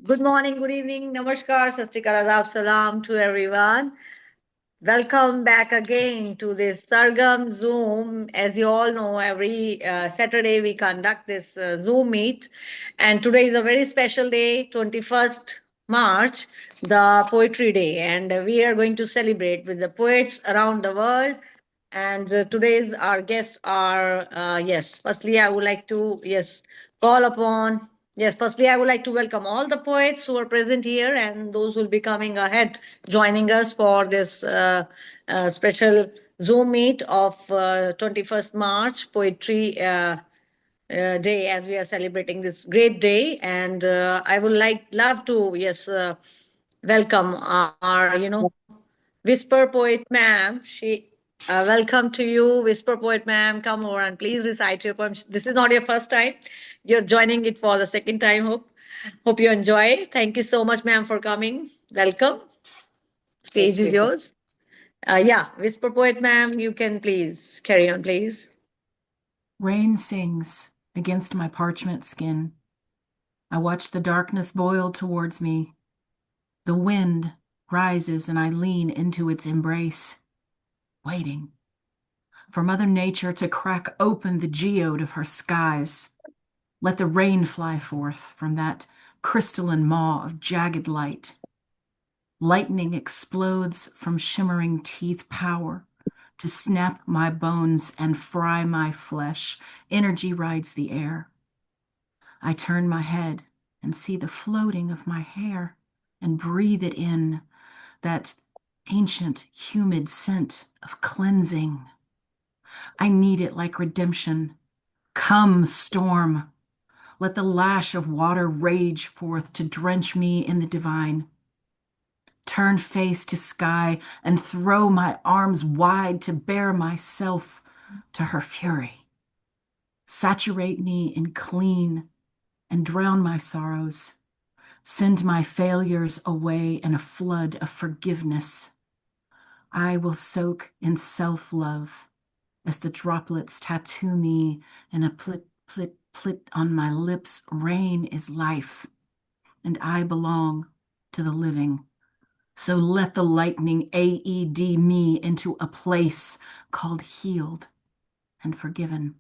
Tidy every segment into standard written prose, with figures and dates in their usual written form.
Good morning, good evening, namaskar, Shastri-Mysore, adab salam to everyone. Welcome back again to this Sargam Zoom. As you all know, every Saturday we conduct this Zoom meet, and today is a very special day, 21st March, the Poetry Day, and we are going to celebrate with the poets around the world. And today's our guests are yes. Firstly, I would like to call upon Firstly, I would like to welcome all the poets who are present here and those who will be coming ahead, joining us for this special Zoom meet of 21st March Poetry Day, as we are celebrating this great day. And I would love to welcome our Whisper Poet ma'am. Welcome to you, Whisper Poet ma'am. Come over and please recite your poem. This is not your first time. You're joining it for the second time. Hope you enjoy. Thank you so much, ma'am, for coming. Welcome. Stage Thank is you. yours. Whisper Poet ma'am, you can please carry on, please. Rain sings against my parchment skin. I watch the darkness boil towards me. The wind rises and I lean into its embrace, waiting for Mother Nature to crack open the geode of her skies. Let the rain fly forth from that crystalline maw of jagged light. Lightning explodes from shimmering teeth, power to snap my bones and fry my flesh. Energy rides the air. I turn my head and see the floating of my hair and breathe it in, that ancient, humid scent of cleansing. I need it like redemption. Come, storm. Let the lash of water rage forth to drench me in the divine. Turn face to sky and throw my arms wide to bear myself to her fury. Saturate me in clean and drown my sorrows. Send my failures away in a flood of forgiveness. I will soak in self-love as the droplets tattoo me in a plit, plit, plit on my lips. Rain is life, and I belong to the living. So let the lightning AED me into a place called healed and forgiven.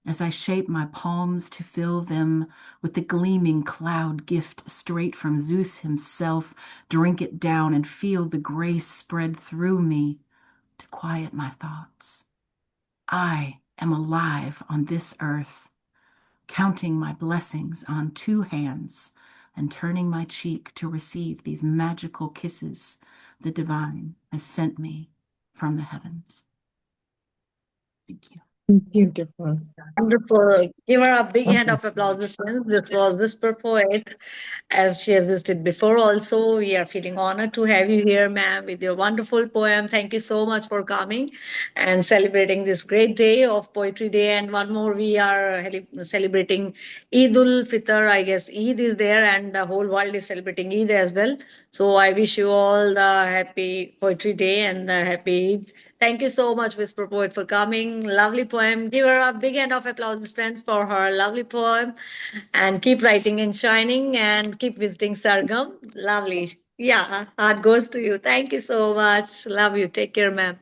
As I shape my palms to fill them with the gleaming cloud gift straight from Zeus himself, drink it down and feel the grace spread through me to quiet my thoughts. I am alive on this earth, counting my blessings on 2 hands and turning my cheek to receive these magical kisses the divine has sent me from the heavens. Thank you. Beautiful. Wonderful. Give her a big hand of applause, friends. This was Whisper Poet. As she has listed before, also, we are feeling honored to have you here, ma'am, with your wonderful poem. Thank you so much for coming and celebrating this great day of Poetry Day. And one more, we are celebrating Eid ul Fitr. I guess Eid is there, and the whole world is celebrating Eid as well. So I wish you all the happy Poetry Day and the happy Eid. Thank you so much, Whisper Poet, for coming. Lovely poem. Give her a big hand of applause, friends, for her lovely poem. And keep writing and shining and keep visiting Sargam. Lovely. Yeah, heart goes to you. Thank you so much. Love you. Take care, ma'am.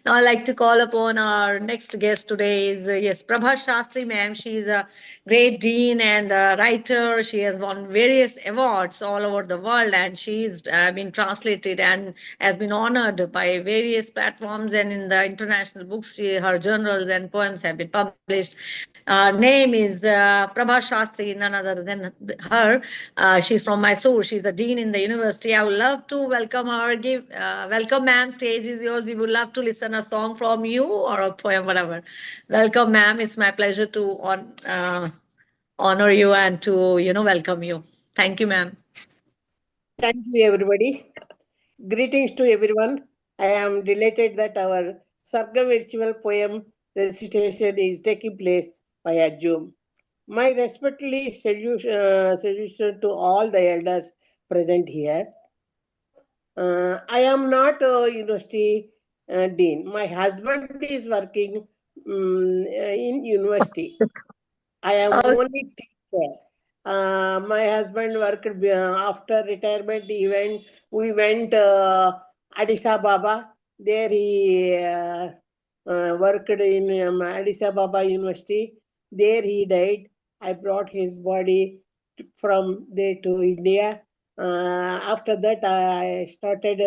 Now I'd like to call upon our next guest today is Prabha Shastri, ma'am. She's a great dean and a writer. She has won various awards all over the world, and she's been translated and has been honored by various platforms and in the international books. Her journals and poems have been published. Name is Prabha Shastri, none other than her. She's from Mysore. She's the dean in the university. I would love to welcome her. Give welcome, ma'am. Stage is yours. We would love to listen a song from you or a poem, whatever. Welcome, ma'am. It's my pleasure to honor you and to welcome you. Thank you, ma'am. Thank you, everybody. Greetings to everyone. I am delighted that our Sargam virtual poem recitation is taking place via Zoom. My respectfully solution to all the elders present here. I am not a university dean. My husband is working in university. I am Oh, only teacher. My husband worked after retirement. We went Addis Ababa. There he worked in Addis Ababa University. There he died. I brought his body from there to India. After that, I started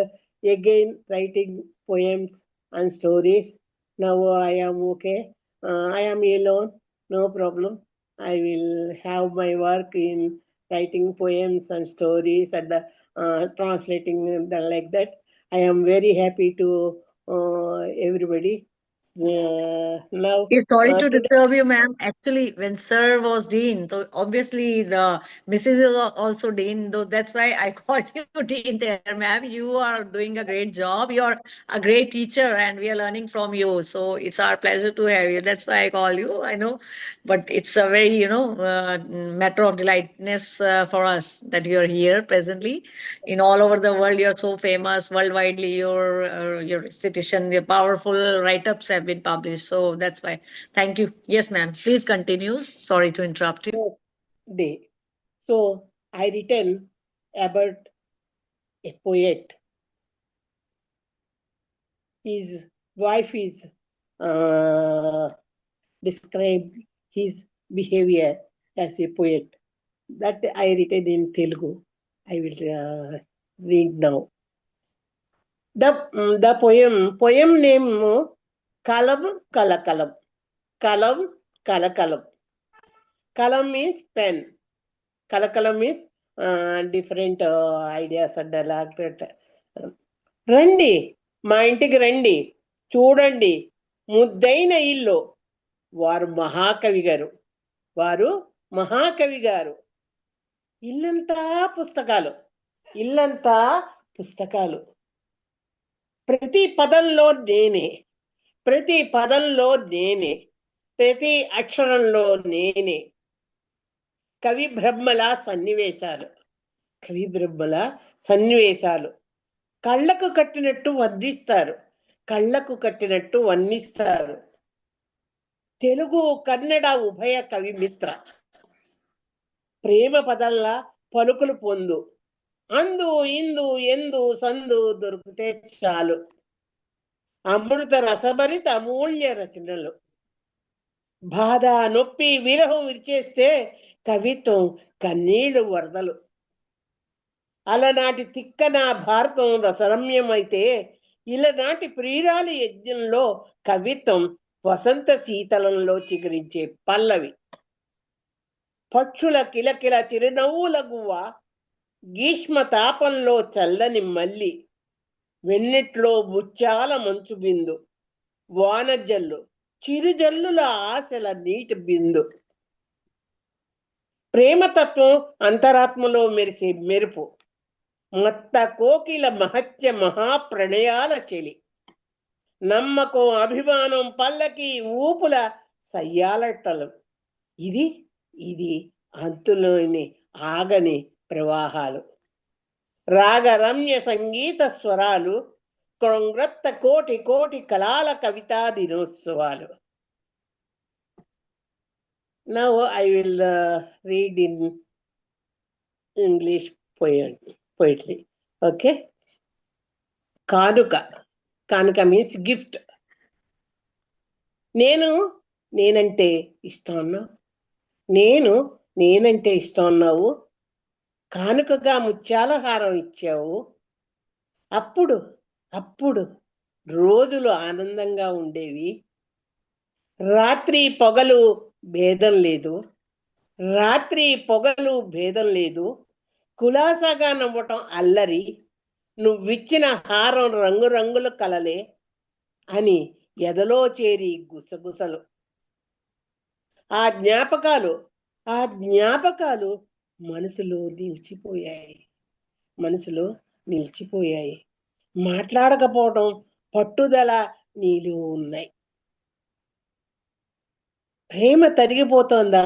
again writing poems and stories. Now I am okay. I am alone. No problem. I will have my work in writing poems and stories and translating like that. I am very happy to everybody. Now, Sorry to today, disturb you, ma'am. Actually, when Sir was Dean, so obviously the Mrs. is also Dean, though that's why I called you Dean there, ma'am. You are doing a great job. You're a great teacher, and we are learning from you. So it's our pleasure to have you. That's why I call you. I know, but it's a very, matter of delightness for us that you're here presently. In all over the world, you're so famous worldwidely. Your recitation, your powerful write-ups have been published. So that's why. Thank you. Yes, ma'am. Please continue. Sorry to interrupt you. day. So I written about a poet. His wife is described his behavior as a poet. That I written in Telugu. I will read now. The poem name Kalam Kalakalam. Kalam Kalakalam. Kalam means pen. Kalakalam means different ideas and like that. రండి మా ఇంటికి రండి చూడండి ముద్దైన ఇల్లు వారు మహాకవి గారు ఇల్లంతా పుస్తకాలు ప్రతి పదంలో నేనే ప్రతి అక్షరంలో నేనే కవి బ్రహ్మల సన్నివేశాలు కళ్ళకు కట్టినట్టు వర్ణిస్తారు తెలుగు కన్నడ ఉభయ కవి మిత్ర ప్రేమ పదల్లా పలుకులు పొందు అందు ఇందు ఎందు సందు దొరికితే చాలు అమృత రసభరిత అమూల్య రచనలు బాధ నొప్పి విరహం విరిచేస్తే కవిత్వం కన్నీళ్లు వరదలు అలనాటి తిక్కన భారతం రసరమ్యమైతే ఇలనాటి ప్రియురాలి యజ్ఞంలో కవిత్వం వసంత శీతలంలో చిగురించే పల్లవి పక్షుల కిలకిల చిరునవ్వుల గువ్వ గ్రీష్మ తాపంలో చల్లని మల్లి వెన్నెట్లో ముత్యాల మంచు బిందు వానజల్లు చిరుజల్లుల ఆశల నీటి బిందు ప్రేమతత్వం అంతరాత్మలో మెరిసే మెరుపు మత్త కోకిల మహత్య మహాప్రణయాల చెలి నమ్మకం అభిమానం పల్లకి ఊపుల సయ్యాలట్టలు ఇది అంతులోని ఆగని ప్రవాహాలు రాగరమ్య సంగీత స్వరాలు క్రొంగ్రత్త కోటి కళాల కవితా దినోత్సవాలు. Now I will read in English poetry. Okay. Kanuka means gift. నేనంటే ఇష్టం అన్నావు కానుకగా ముత్యాల హారం ఇచ్చావు అప్పుడు రోజులు ఆనందంగా ఉండేవి రాత్రి పొగలు భేదం లేదు కులాసాగా నవ్వటం అల్లరి నువ్విచ్చిన హారం రంగురంగుల కలలే అని ఎదలో చేరి గుసగుసలు ఆ జ్ఞాపకాలు మనసులో నిలిచిపోయాయి మాట్లాడకపోవడం పట్టుదల నీలో ఉన్నాయి ప్రేమ తరిగిపోతోందా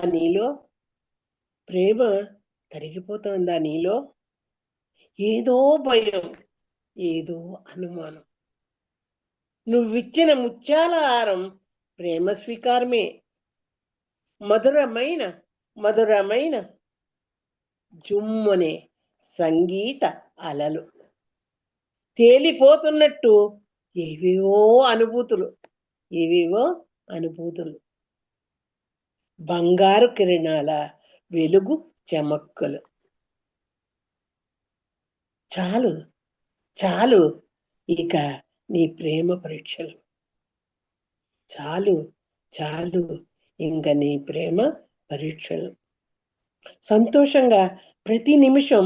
నీలో ఏదో భయం ఏదో అనుమానం నువ్విచ్చిన ముత్యాల హారం ప్రేమ స్వీకారమే మధురమైన జుమ్మునే సంగీత అలలు, తేలిపోతున్నట్టు ఏవేవో అనుభూతులు, ఏవేవో అనుభూతులు, బంగారు కిరణాల వెలుగు చెమక్కలు. చాలు చాలు ఇక నీ ప్రేమ పరీక్షలు, చాలు చాలు ఇంక నీ ప్రేమ పరీక్షలు. సంతోషంగా ప్రతి నిమిషం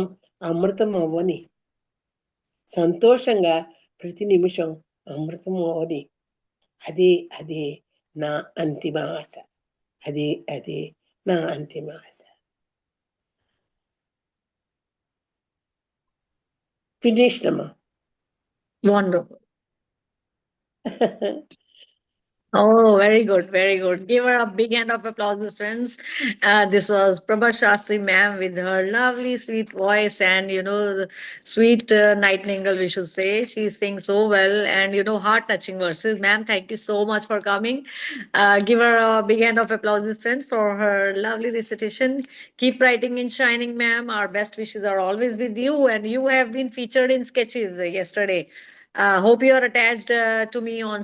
అమృతం అవ్వని, సంతోషంగా ప్రతి నిమిషం అమృతం అవ్వని, అదే అదే నా అంతిమ ఆశ, అదే అదే నా అంతిమ ఆశ. Finished, Amma. Wonderful. Oh, very good, very good. Give her a big hand of applause, friends. This was Prabha Shastri ma'am with her lovely, sweet voice and, the sweet nightingale, we should say. She sings so well and, heart-touching verses. Ma'am, thank you so much for coming. Give her a big hand of applause, friends, for her lovely recitation. Keep writing and shining, ma'am. Our best wishes are always with you. And you have been featured in sketches yesterday. Hope you are attached to me on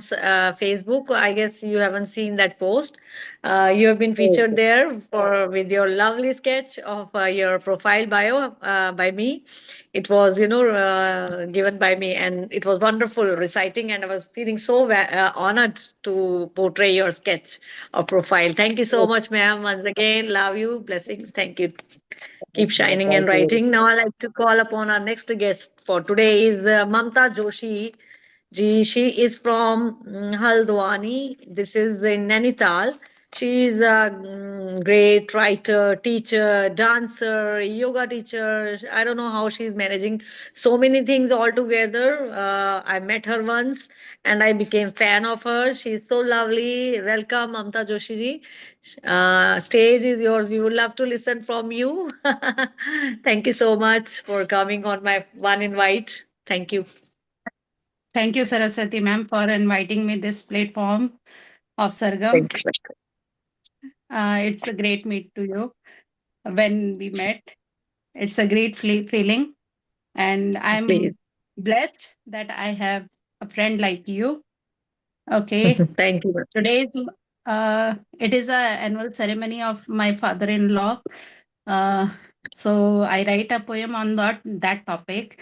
Facebook. I guess you haven't seen that post. You have been featured there for with your lovely sketch of your profile bio by me. It was, given by me, and it was wonderful reciting. And I was feeling so honored to portray your sketch or profile. Thank you so much, ma'am. Once again, love you. Blessings. Thank you. Keep shining and Thank you. writing. Now I like to call upon our next guest for today is Mamta Joshi. She is from Haldwani. This is in Nainital. She is a great writer, teacher, dancer, yoga teacher. I don't know how she's managing so many things all together. I met her once and I became fan of her. She's so lovely. Welcome, Mamta Joshi ji. Stage is yours. We would love to listen from you. Thank you so much for coming on my one invite. Thank you. Thank you, Saraswati ma'am, for inviting me this platform of Sargam. Thank you. It's a great meet to you. When we met, it's a great feeling, and I'm Please. blessed that I have a friend like you. Okay. Thank you. Today's it is a annual ceremony of my father-in-law. So I write a poem on that topic.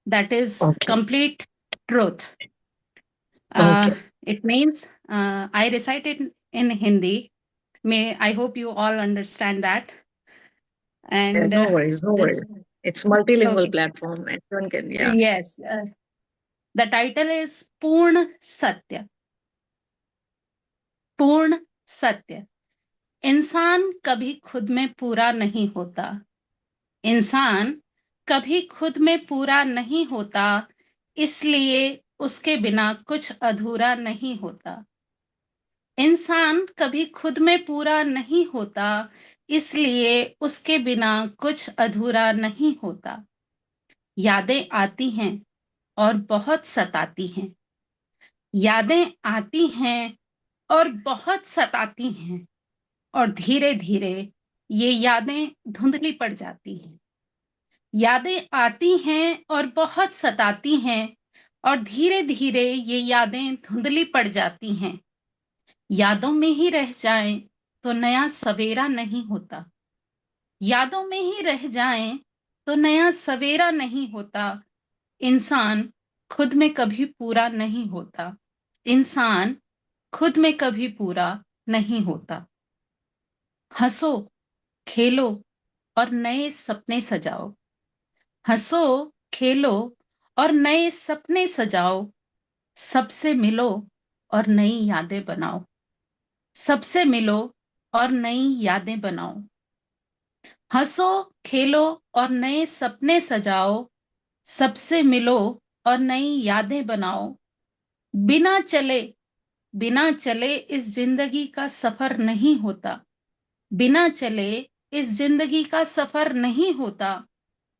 That is Okay. complete truth. Okay. It means I recite it in Hindi. I hope you all understand that. And No worries, no worries. It's multilingual okay. platform. Everyone can, yeah. Yes. The title is Purna Satya. पूर्ण सत्य। इंसान कभी खुद में पूरा नहीं होता। इंसान कभी खुद में पूरा नहीं होता, इसलिए उसके बिना कुछ अधूरा नहीं होता। इंसान कभी खुद में पूरा नहीं होता, इसलिए उसके बिना कुछ अधूरा नहीं होता। यादें आती हैं और बहुत सताती हैं। यादें आती हैं और बहुत सताती हैं, और धीरे धीरे ये यादें धुंधली पड़ जाती हैं। यादें आती हैं और बहुत सताती हैं, और धीरे धीरे ये यादें धुंधली पड़ जाती हैं। यादों में ही रह जाएं तो नया सवेरा नहीं होता। यादों में ही रह जाएं तो नया सवेरा नहीं होता। इंसान खुद में कभी पूरा नहीं होता। इंसान खुद में कभी पूरा नहीं होता। हंसो, खेलो और नए सपने सजाओ। हंसो, खेलो और नए सपने सजाओ। सबसे मिलो और नई यादें बनाओ। सबसे मिलो और नई यादें बनाओ। हंसो, खेलो और नए सपने सजाओ। सबसे मिलो और नई यादें बनाओ। बिना चले इस जिंदगी का सफर नहीं होता। बिना चले इस जिंदगी का सफर नहीं होता।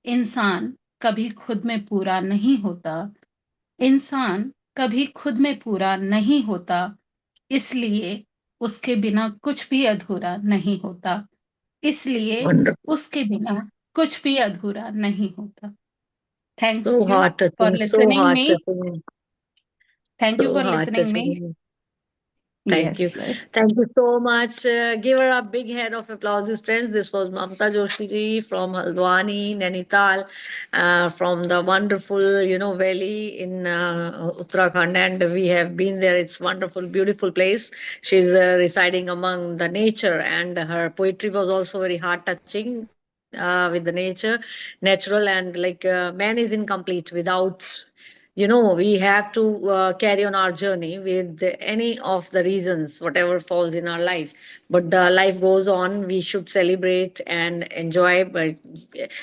इंसान कभी खुद में पूरा नहीं होता। इंसान कभी खुद में पूरा नहीं होता, इसलिए उसके बिना कुछ भी अधूरा नहीं होता। इसलिए Wonderful. उसके बिना कुछ भी अधूरा नहीं होता. Thank So you heart for touching, so listening heart me. touching, Thank you so for heart listening me. touching. Thank you. Yes. Thank you so much. Give her a big hand of applause, friends. This was Mamta Joshi ji from Haldwani, Nainital, from the wonderful, valley in Uttarakhand. And we have been there. It's wonderful, beautiful place. She's residing among the nature, and her poetry was also very heart touching with the nature, natural, and like man is incomplete without we have to carry on our journey with any of the reasons whatever falls in our life, but the life goes on. We should celebrate and enjoy, but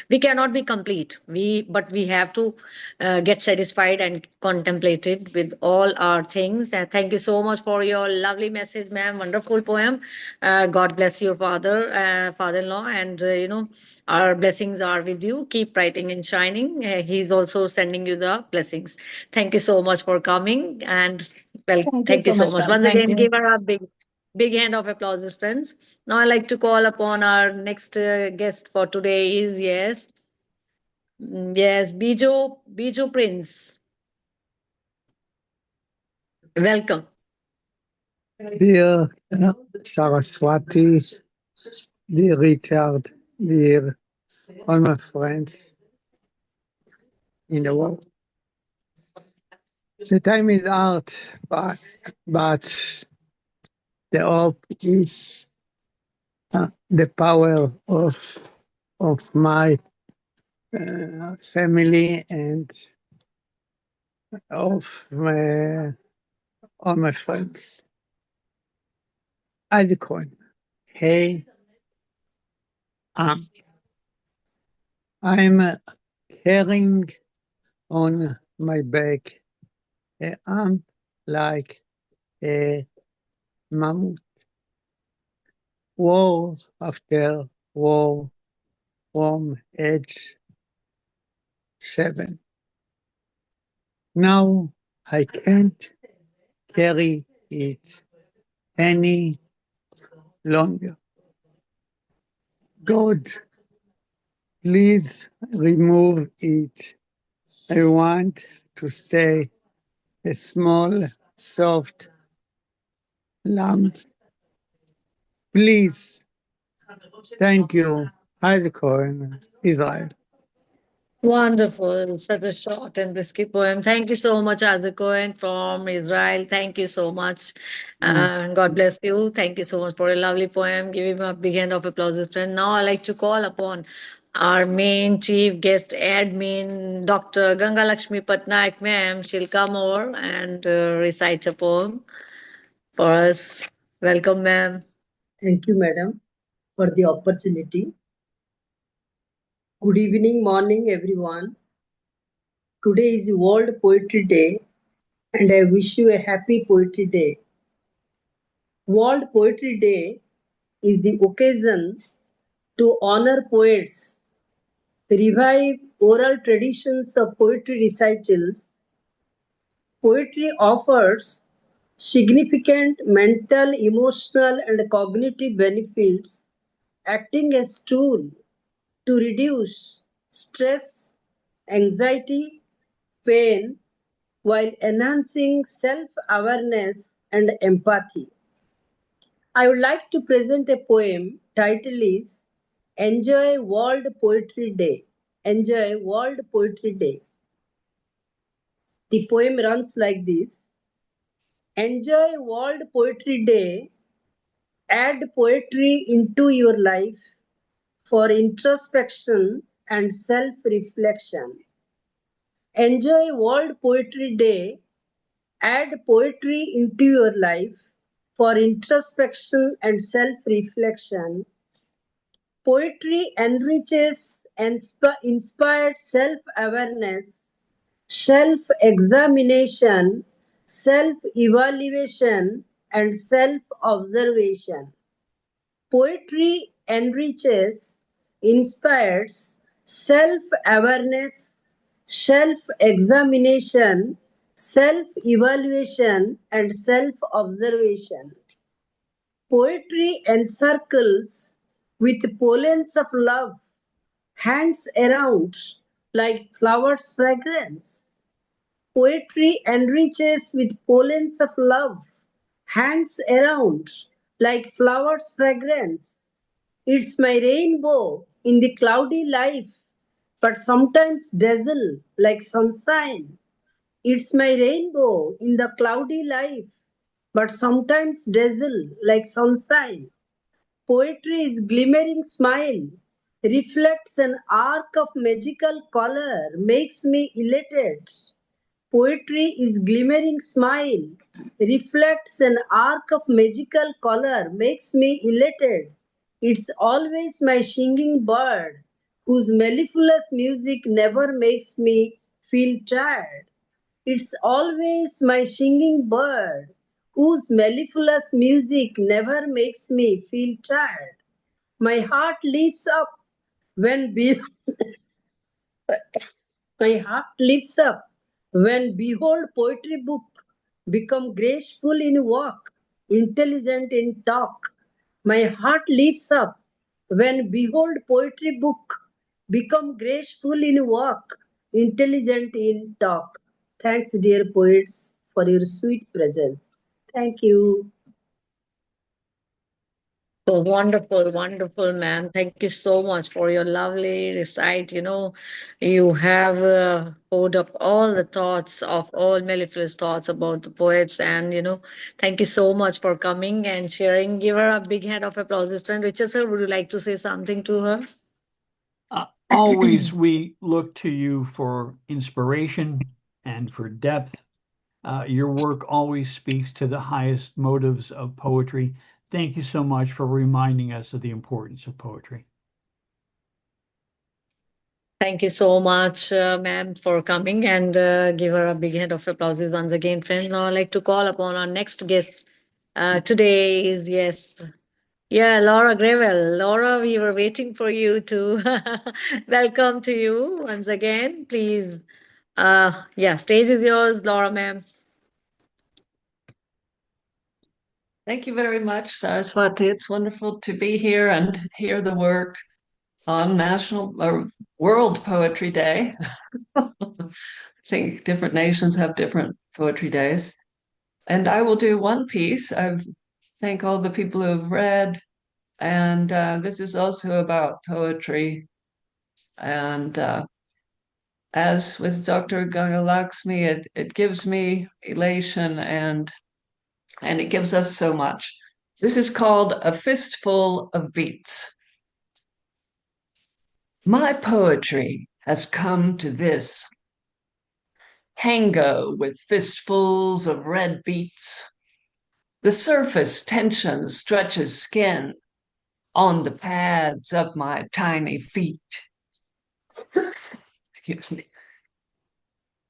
we cannot be complete. We have to get satisfied and contemplated with all our things. And thank you so much for your lovely message, ma'am. Wonderful poem. God bless your father-in-law, and our blessings are with you. Keep writing and shining. He's also sending you the blessings. Thank you so much for coming, and well, Thank you thank you so so much, much ma'am. once Thank again. you. Give her a big hand of applause, friends. Now I like to call upon our next guest for today is yes, Bijo Prince. Welcome. Dear Saraswati, dear Richard, dear all my friends in the world. The time is hard, but the hope is the power of my family and of all my friends. Issac Cohen. Hey, I'm carrying on my back a arm like a mammoth. War after war from age 7. Now I can't carry it any longer. God, please remove it. I want to stay a small, soft lamb. Please. Thank you. Issac Cohen, Israel. Wonderful. Such a short and brisk poem. Thank you so much, Cohen from Israel. Thank you so much. God bless you. Thank you so much for a lovely poem. Give him a big hand of applause, friend. Now I like to call upon our main chief guest admin, Dr. Gangalaxmi Patnaik, ma'am. She'll come over and recite a poem for us. Welcome, ma'am. Thank you, madam, for the opportunity. Good evening, morning, everyone. Today is World Poetry Day, and I wish you a happy Poetry Day. World Poetry Day is the occasion to honor poets, revive oral traditions of poetry recitals. Poetry offers significant mental, emotional, and cognitive benefits, acting as tool to reduce stress, anxiety, pain, while enhancing self-awareness and empathy. I would like to present a poem. Title is Enjoy World Poetry Day. Enjoy World Poetry Day. The poem runs like this. Enjoy World Poetry Day. Add poetry into your life for introspection and self-reflection. Enjoy World Poetry Day. Add poetry into your life for introspection and self-reflection. Poetry enriches and inspired self-awareness, self-examination, self-evaluation, and self-observation. Poetry enriches, inspires self-awareness, self-examination, self-evaluation, and self-observation. Poetry encircles with pollens of love, hangs around like flowers' fragrance. Poetry enriches with pollens of love, hangs around like flowers' fragrance. It's my rainbow in the cloudy life, but sometimes dazzle like sunshine. It's my rainbow in the cloudy life, but sometimes dazzle like sunshine. Poetry is glimmering smile, reflects an arc of magical color, makes me elated. Poetry is glimmering smile, reflects an arc of magical color, makes me elated. It's always my singing bird, whose mellifluous music never makes me feel tired. It's always my singing bird, whose mellifluous music never makes me feel tired. My heart leaps up when my heart lifts up when behold poetry book become graceful in walk, intelligent in talk. My heart lifts up when behold poetry book become graceful in walk, intelligent in talk. Thanks, dear poets, for your sweet presence. Thank you. So wonderful, wonderful, ma'am. Thank you so much for your lovely recite. You have poured up all the thoughts of all mellifluous thoughts about the poets, and thank you so much for coming and sharing. Give her a big hand of applause. Friend Richard, sir, would you like to say something to her? Always we look to you for inspiration and for depth. Your work always speaks to the highest motives of poetry. Thank you so much for reminding us of the importance of poetry. Thank you so much, ma'am, for coming, and give her a big hand of applause once again, friends. Now I'd like to call upon our next guest. Today is, yes, yeah, Laura Gereval. Laura, we were waiting for you to welcome to you once again. Please, yeah, stage is yours, Laura, ma'am. Thank you very much, Saraswati. It's wonderful to be here and hear the work on National or World Poetry Day. I think different nations have different poetry days. And I will do one piece. I thank all the people who have read. And this is also about poetry. And as with Dr. Gangalaxmi, it gives me elation and it gives us so much. This is called A Fistful of Beets. My poetry has come to this. Tango with fistfuls of red beets. The surface tension stretches skin on the pads of my tiny feet. Excuse me.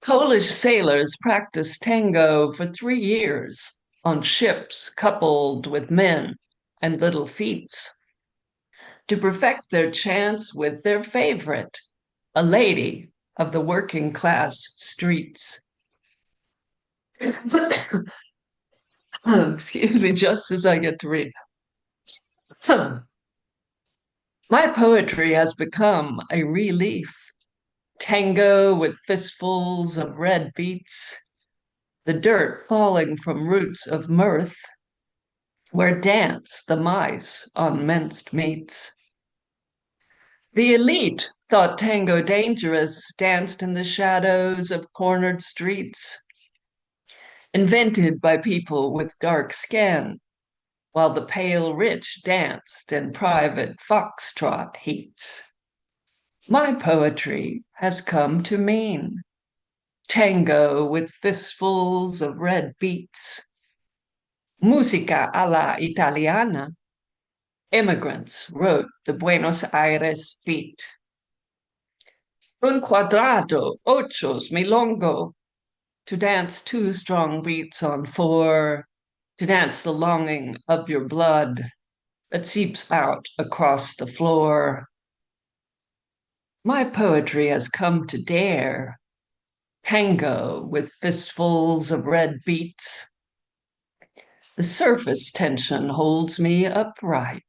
Polish sailors practiced tango for 3 years on ships coupled with men and little feats to perfect their chance with their favorite, a lady of the working class streets. Excuse me, just as I get to read. My poetry has become a relief. Tango with fistfuls of red beets, the dirt falling from roots of mirth, where dance the mice on minced meats. The elite thought tango dangerous, danced in the shadows of cornered streets, invented by people with dark skin, while the pale rich danced in private foxtrot heats. My poetry has come to mean tango with fistfuls of red beets, musica alla italiana. Immigrants wrote the Buenos Aires beat. Un quadrado, ochos, milongo, to dance 2 strong beats on 4, to dance the longing of your blood that seeps out across the floor. My poetry has come to dare tango with fistfuls of red beets. The surface tension holds me upright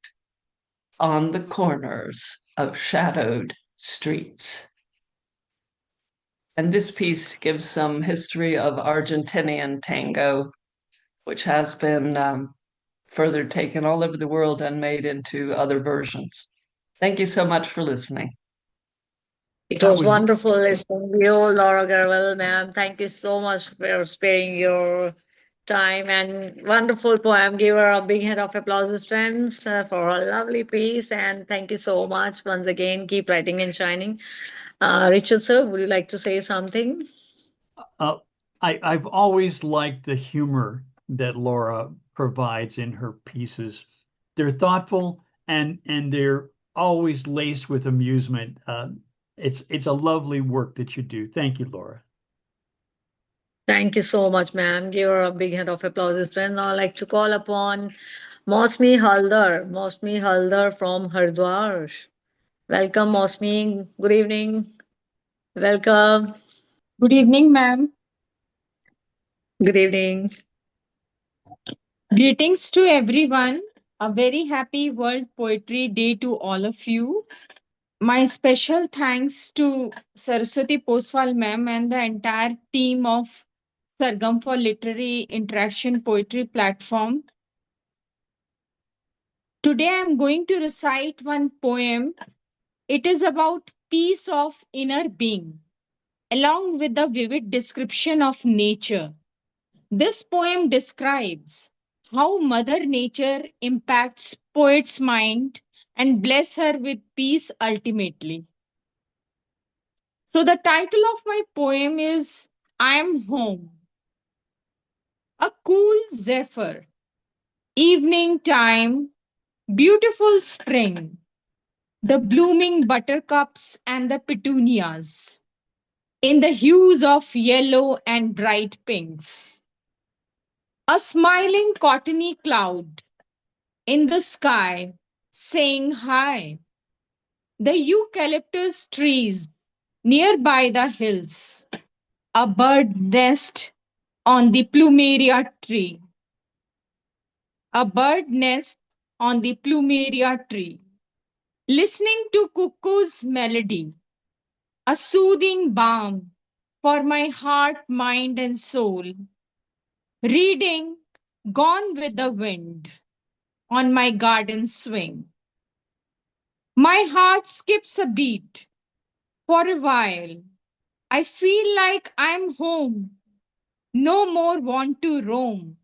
on the corners of shadowed streets. And this piece gives some history of Argentinian tango, which has been further taken all over the world and made into other versions. Thank you so much for listening. It was wonderful listening to you, Laura Gereval, ma'am. Thank you so much for sparing your time and wonderful poem. Give her a big hand of applause, friends, for a lovely piece. And thank you so much once again. Keep writing and shining. Richard, sir, would you like to say something? I've always liked the humor that Laura provides in her pieces. They're thoughtful and they're always laced with amusement. It's a lovely work that you do. Thank you, Laura. Thank you so much, ma'am. Give her a big hand of applause, friends. Now I'd like to call upon Mausumi Halder. Mausumi Halder from Haridwar. Welcome, Mausumi. Good evening. Welcome. Good evening, ma'am. Good evening. Greetings to everyone. A very happy World Poetry Day to all of you. My special thanks to Saraswati Poswal ma'am and the entire team of Sargam for Literary Interaction Poetry Platform. Today I'm going to recite one poem. It is about peace of inner being, along with a vivid description of nature. This poem describes how Mother Nature impacts poet's mind and bless her with peace ultimately. So the title of my poem is I Am Home. A cool zephyr, evening time, beautiful spring, the blooming buttercups and the petunias, in the hues of yellow and bright pinks. A smiling cottony cloud in the sky saying hi. The eucalyptus trees nearby the hills. A bird nest on the plumeria tree. A bird nest on the plumeria tree. Listening to cuckoo's melody. A soothing balm for my heart, mind and soul. Reading Gone with the Wind on my garden swing. My heart skips a beat for a while. I feel like I'm home. No more want to roam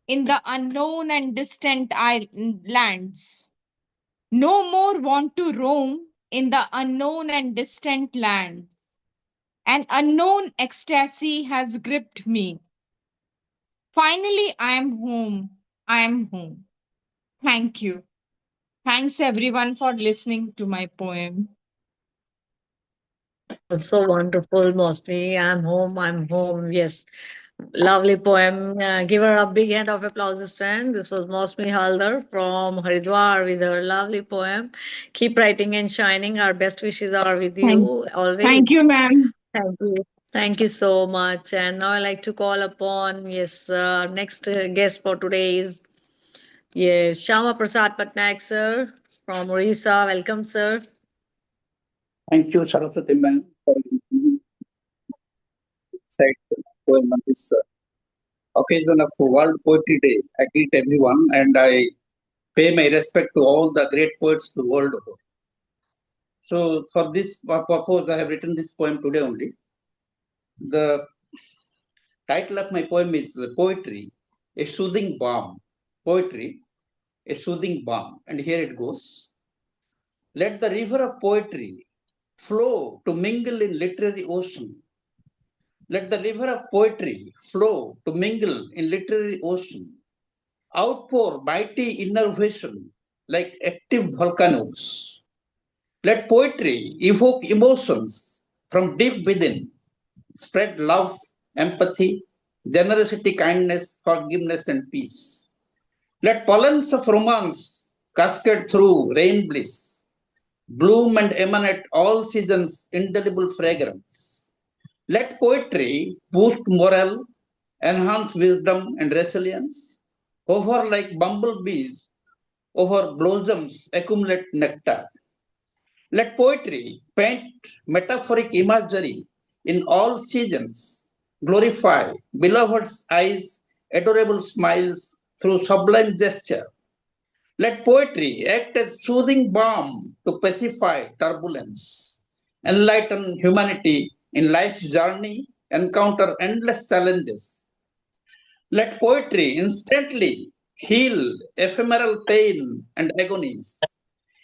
in the unknown and distant lands. No more want to roam in the unknown and distant lands. An unknown ecstasy has gripped me. Finally, I am home. I am home. Thank you. Thanks everyone for listening to my poem. That's so wonderful, Mausumi. I'm home. I'm home. Yes. Lovely poem. Give her a big hand of applause, friend. This was Mausumi Halder from Haridwar with her lovely poem. Keep writing and shining. Our best wishes are with you always. Thank you, ma'am. Thank you. Thank you so much. And now I'd like to call upon, next guest for today is, Shyamaprasad Patnaik, sir, from Odisha. Welcome, sir. Thank you, Saraswati ma'am, for poem on this occasion of World Poetry Day. I greet everyone and I pay my respect to all the great poets the world over. So for this purpose, I have written this poem today only. The title of my poem is Poetry, a Soothing Balm. Poetry, a Soothing Balm. And here it goes. Let the river of poetry flow to mingle in literary ocean. Let the river of poetry flow to mingle in literary ocean. Outpour mighty innervation like active volcanoes. Let poetry evoke emotions from deep within. Spread love, empathy, generosity, kindness, forgiveness, and peace. Let pollens of romance cascade through rain bliss. Bloom and emanate all seasons' indelible fragrance. Let poetry boost morale, enhance wisdom and resilience, hover like bumblebees over blossoms, accumulate nectar. Let poetry paint metaphoric imagery in all seasons, glorify beloved's eyes, adorable smiles through sublime gesture. Let poetry act as soothing balm to pacify turbulence, enlighten humanity in life's journey, encounter endless challenges. Let poetry instantly heal ephemeral pain and agonies,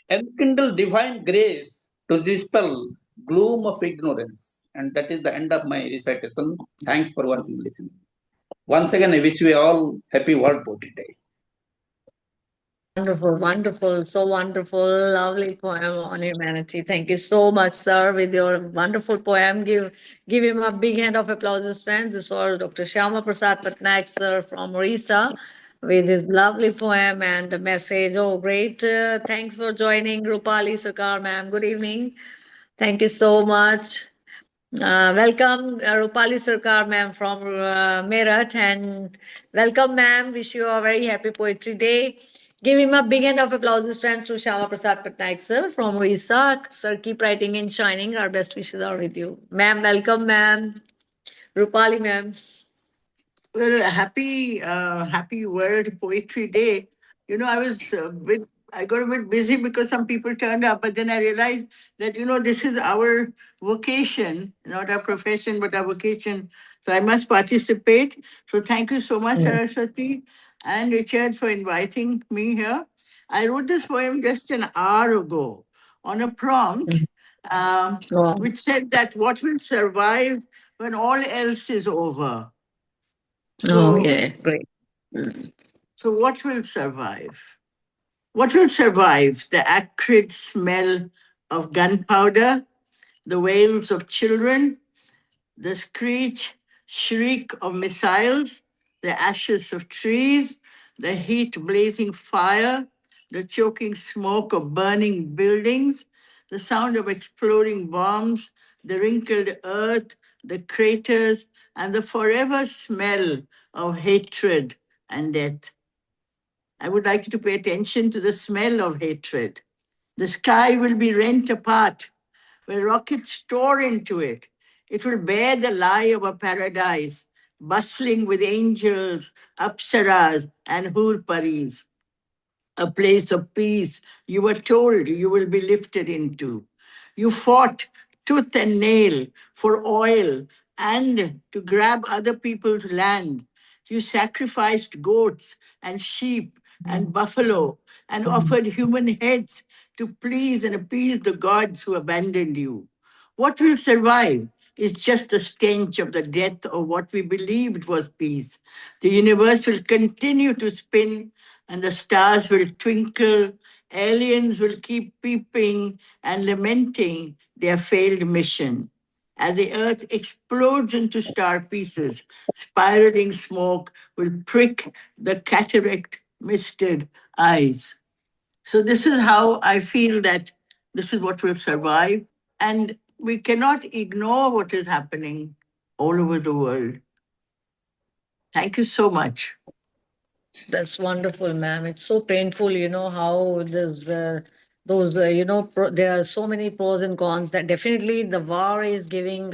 enkindle divine grace to dispel gloom of ignorance. And that is the end of my recitation. Thanks for watching, listening. Once again, I wish you all happy World Poetry Day. Wonderful, wonderful, so wonderful, lovely poem on humanity. Thank you so much, sir, with your wonderful poem. Give him a big hand of applause, friends. This was Dr. Shyamaprasad Patnaik, sir, from Orissa, with his lovely poem and the message. Oh, great. Thanks for joining, Rupali Sircar, ma'am. Good evening. Thank you so much. Welcome, Rupali Sircar, ma'am, from Meerut. And welcome, ma'am. Wish you a very happy Poetry Day. Give him a big hand of applause, friends, to Shyamaprasad Patnaik, sir, from Orissa. Sir, keep writing and shining. Our best wishes are with you. Ma'am, welcome, ma'am. Rupali, ma'am. Well, happy World Poetry Day. You know, I got a bit busy because some people turned up, but then I realized that, this is our vocation, not our profession, but our vocation. So I must participate. So thank you so much, Saraswati and Richard, for inviting me here. I wrote this poem just an hour ago on a prompt, Wow. which said that what will survive when all else is over? Oh, So, yeah, great. Mm. so what will survive? What will survive? The acrid smell of gunpowder, the wails of children, the shriek of missiles, the ashes of trees, the heat blazing fire, the choking smoke of burning buildings, the sound of exploding bombs, the wrinkled earth, the craters, and the forever smell of hatred and death. I would like you to pay attention to the smell of hatred. The sky will be rent apart when rockets tore into it. It will bear the lie of a paradise, bustling with angels, apsaras, and hurparis, a place of peace you were told you will be lifted into. You fought tooth and nail for oil and to grab other people's land. You sacrificed goats and sheep and buffalo and offered human heads to please and appease the gods who abandoned you. What will survive is just the stench of the death of what we believed was peace. The universe will continue to spin and the stars will twinkle. Aliens will keep peeping and lamenting their failed mission. As the earth explodes into star pieces, spiraling smoke will prick the cataract misted eyes. So, this is how I feel that this is what will survive. And we cannot ignore what is happening all over the world. Thank you so much. That's wonderful, ma'am. It's so painful, how there's those, there are so many pros and cons that definitely the war is giving,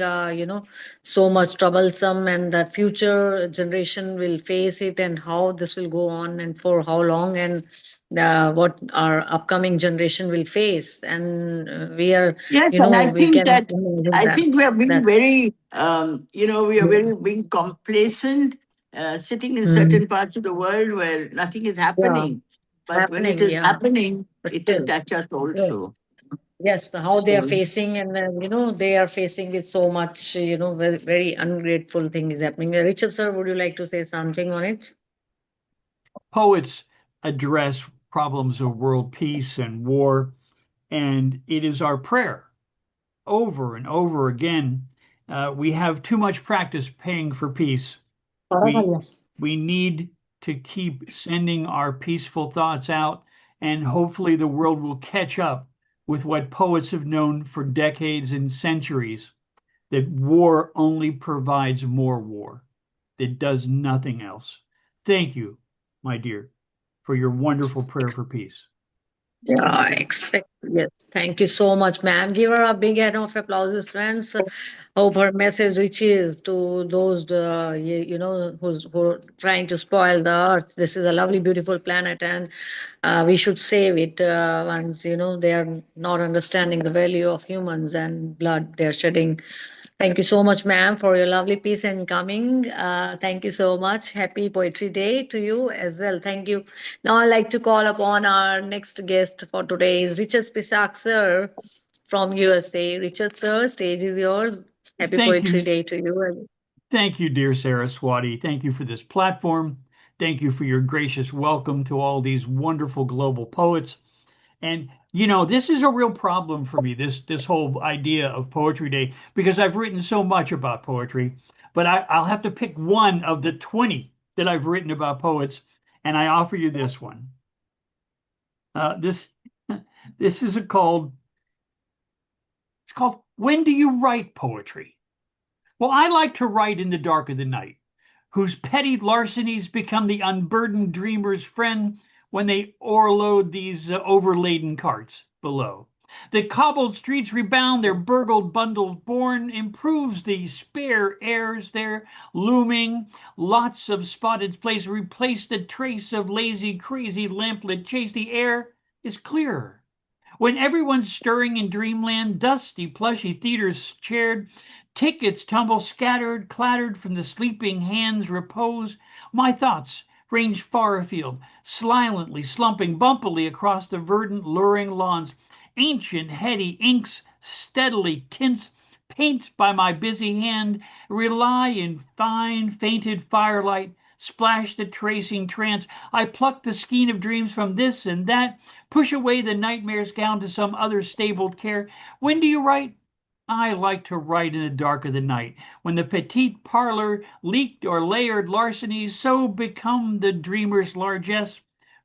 so much troublesome, and the future generation will face it, and how this will go on, and for how long, and what our upcoming generation will face. And we are, Yes, and I we think can that imagine I that. think we are being That. very, we are very being complacent, sitting in Mm. certain parts of the world where nothing is Yeah, happening. But when it happening. is Yeah, happening, but it will still. touch us Yes. also. Yes, how they are So, facing, and they are facing with so much, very, very ungrateful thing is happening. Richard, sir, would you like to say something on it? Poets address problems of world peace and war, and it is our prayer over and over again. We have too much practice paying for peace. We we need to keep sending our peaceful thoughts out, and hopefully the world will catch up with what poets have known for decades and centuries, that war only provides more war. It does nothing else. Thank you, my dear, for your wonderful prayer for peace. Yeah, I expect. Yes. Thank you so much, ma'am. Give her a big hand of applause, friends. Hope her message reaches to those, who are trying to spoil the earth. This is a lovely, beautiful planet, and we should save it. Once they are not understanding the value of humans and blood they're shedding. Thank you so much, ma'am, for your lovely piece and coming. Thank you so much. Happy Poetry Day to you as well. Thank you. Now I'd like to call upon our next guest for today is Richard Spisak, sir, from USA. Richard, sir, stage is yours. Happy Thank you. Poetry Day to you. Thank you, dear Saraswati. Thank you for this platform. Thank you for your gracious welcome to all these wonderful global poets. And this is a real problem for me, this whole idea of Poetry Day, because I've written so much about poetry, but I'll have to pick one of the 20 that I've written about poets, and I offer you this one. This is called When Do You Write Poetry? Well, I like to write in the dark of the night, whose petty larcenies become the unburdened dreamer's friend when they o'erload these overladen carts below. The cobbled streets rebound, their burgled bundles borne, improves the spare airs there looming. Lots of spotted place replace the trace of lazy, crazy lamplit chase. The air is clearer. When everyone's stirring in dreamland, dusty, plushy theaters chaired, tickets tumble scattered, clattered from the sleeping hands' repose, my thoughts range far afield, silently slumping bumpily across the verdant, luring lawns. Ancient, heady inks, steadily tints, paints by my busy hand, rely in fine, fainted firelight, splash the tracing trance. I pluck the skein of dreams from this and that, push away the nightmare's gown to some other stabled care. When do you write? I like to write in the dark of the night, when the petite parlor, leaked or layered larcenies so become the dreamer's largesse.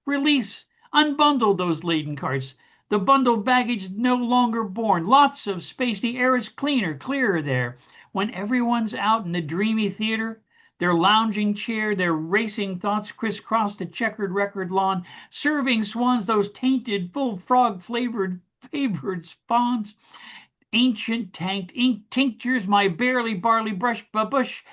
Release, unbundle those laden carts. The bundled baggage no longer borne. Lots of space. The air is cleaner, clearer there. When everyone's out in the dreamy theater, their lounging chair, their racing thoughts crisscross the checkered record lawn, serving swans those tainted, full frog-flavored favored spawns. Ancient tanked ink tinctures my barely barley brush bush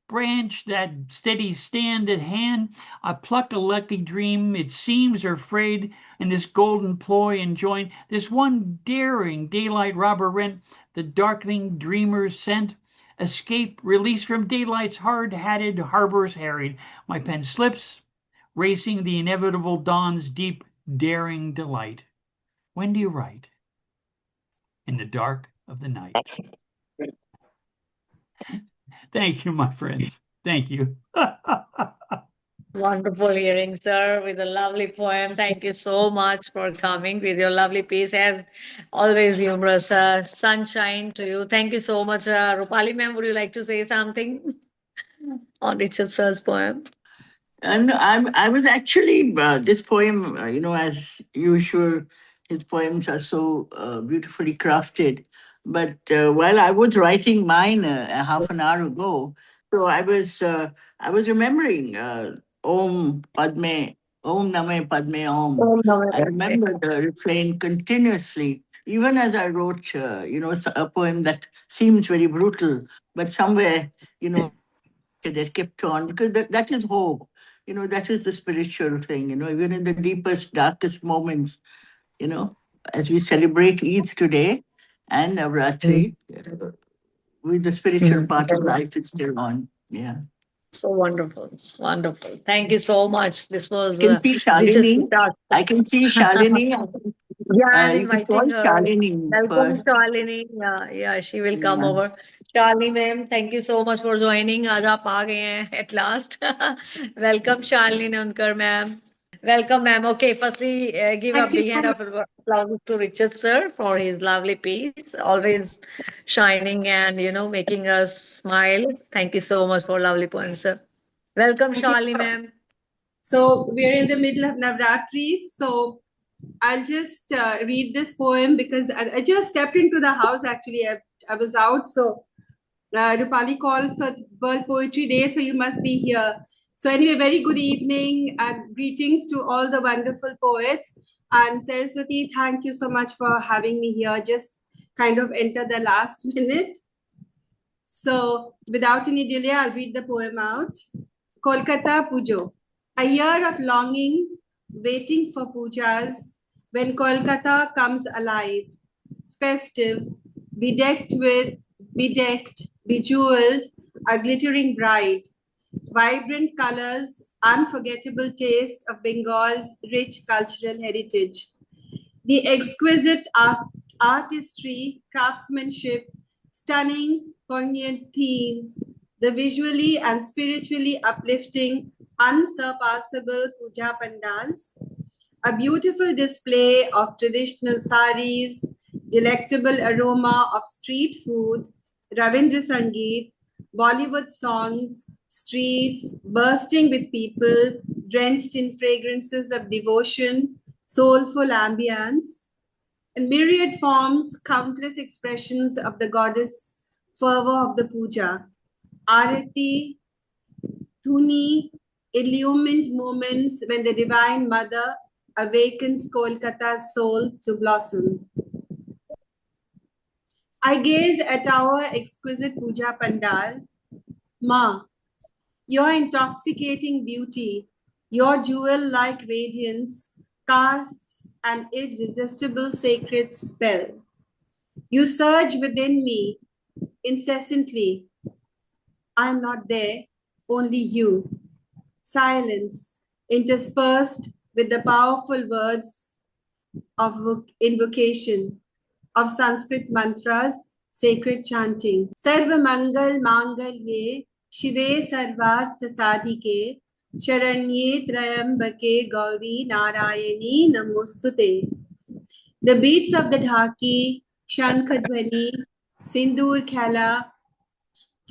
branch that steady stand at hand. I pluck a lucky dream, it seems, or frayed, in this golden ploy and join, this one daring daylight robber rent, the darkening dreamer's scent. Escape, release from daylight's hard-hatted harbors harried. My pen slips, racing the inevitable dawn's deep, daring delight. When do you write? In the dark of the night. Thank you, my friends. Thank you. Wonderful hearing, sir, with a lovely poem. Thank you so much for coming with your lovely piece. As always, humorous sunshine to you. Thank you so much. Rupali ma'am, would you like to say something on Richard sir's poem? No, I was actually, this poem, as usual, his poems are so beautifully crafted. But while I was writing mine a half an hour ago, so I was remembering Om Padme, Om Name Padme Om. Om Namo I Padme. remember the refrain continuously, even as I wrote, a poem that seems very brutal, but somewhere, that kept on, because that is hope. That is the spiritual thing, even in the deepest, darkest moments, as we celebrate Eid today and Navratri, with the spiritual part of life is still on. Yeah. So wonderful. Wonderful. Thank you so much. This was I can see Richard Shalini. Spisak. I can see Shalini. Yeah, I'm You can call inviting her. Shalini Welcome, first. Shalini. Yeah, she will come Yeah. over. Shalini ma'am, thank you so much for joining. आज आप आ गए हैं at last. Welcome, Shalini Neondmar ma'am. Welcome, ma'am. Okay, firstly, give a Thank you big so hand much. of applause to Richard sir for his lovely piece, always shining and making us smile. Thank you so much for lovely poem, sir. Welcome, Thank you. Shalini ma'am. So we're in the middle of Navratri. So I'll just read this poem because I just stepped into the house. Actually, I was out. So Rupali called, so it's World Poetry Day. So you must be here. So anyway, very good evening and greetings to all the wonderful poets. And Saraswati, thank you so much for having me here. Just kind of enter the last minute. So without any delay, I'll read the poem out. Kolkata Pujo. A year of longing, waiting for pujas, when Kolkata comes alive, festive, bedecked, bejeweled, a glittering bride, vibrant colors, unforgettable taste of Bengal's rich cultural heritage. The exquisite artistry, craftsmanship, stunning, poignant themes, the visually and spiritually uplifting, unsurpassable puja pandals, a beautiful display of traditional saris, delectable aroma of street food, Ravindra Sangeet, Bollywood songs, streets bursting with people, drenched in fragrances of devotion, soulful ambience, and myriad forms, countless expressions of the goddess, fervor of the puja, arati, dhuni, illumined moments when the Divine Mother awakens Kolkata's soul to blossom. I gaze at our exquisite puja pandal. Ma, your intoxicating beauty, your jewel-like radiance casts an irresistible sacred spell. You surge within me incessantly. I am not there, only you. Silence interspersed with the powerful words of invocation, of Sanskrit mantras, sacred chanting. Sarva Mangal Mangalye Shive Sarvartha Sadhike Sharanye Trayambake Gauri Narayani Namostute. The beats of the dhaki, Shankhadhwani, Sindur Khala,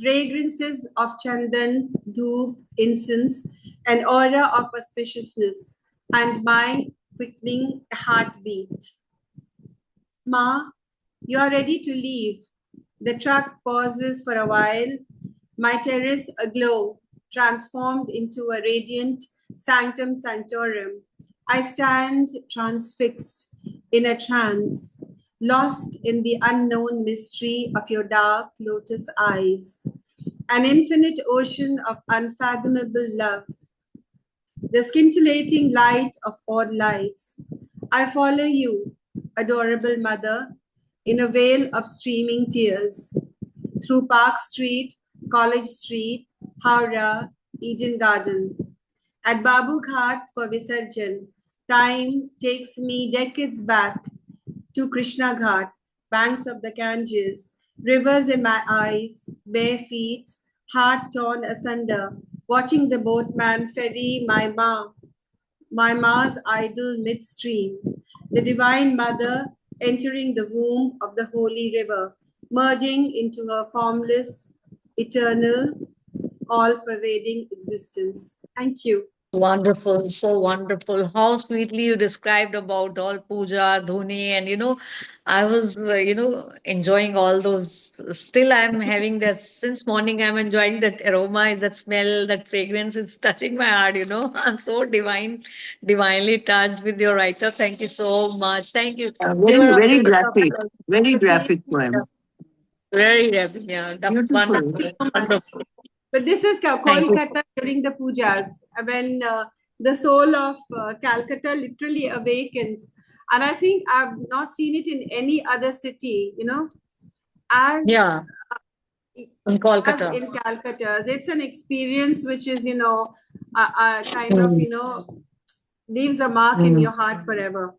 fragrances of chandan, dhoop, incense, an aura of auspiciousness, and my quickening heartbeat. Ma, you are ready to leave. The truck pauses for a while, my terrace aglow, transformed into a radiant sanctum sanctorum. I stand transfixed in a trance, lost in the unknown mystery of your dark lotus eyes, an infinite ocean of unfathomable love, the scintillating light of all lights. I follow you, adorable mother, in a veil of streaming tears, through Park Street, College Street, Howrah, Eden Garden. At Babu Ghat for Visarjan, time takes me decades back to Krishna Ghat, banks of the Ganges, rivers in my eyes, bare feet, heart torn asunder, watching the boatman ferry my ma's idol midstream, the Divine Mother entering the womb of the holy river, merging into her formless, eternal, all-pervading existence. Thank you. Wonderful, so wonderful. How sweetly you described about all puja, dhuni, and I was, enjoying all those. Still, I'm having this since morning. I'm enjoying that aroma, that smell, that fragrance. It's touching my heart. I'm so divinely touched with your writer. Thank you so much. Thank you. Give Very, her a very big round of graphic, applause. very graphic poem. Very happy. Yeah, Beautiful. wonderful. Thank you so much. Wonderful. But this is Thank you. Kolkata during the pujas, when the soul of Calcutta literally awakens. And I think I've not seen it in any other city, as Yeah, in as Kolkata. in Calcutta. It's an experience which is, kind of, Mm. leaves a mark in Mm. your heart forever.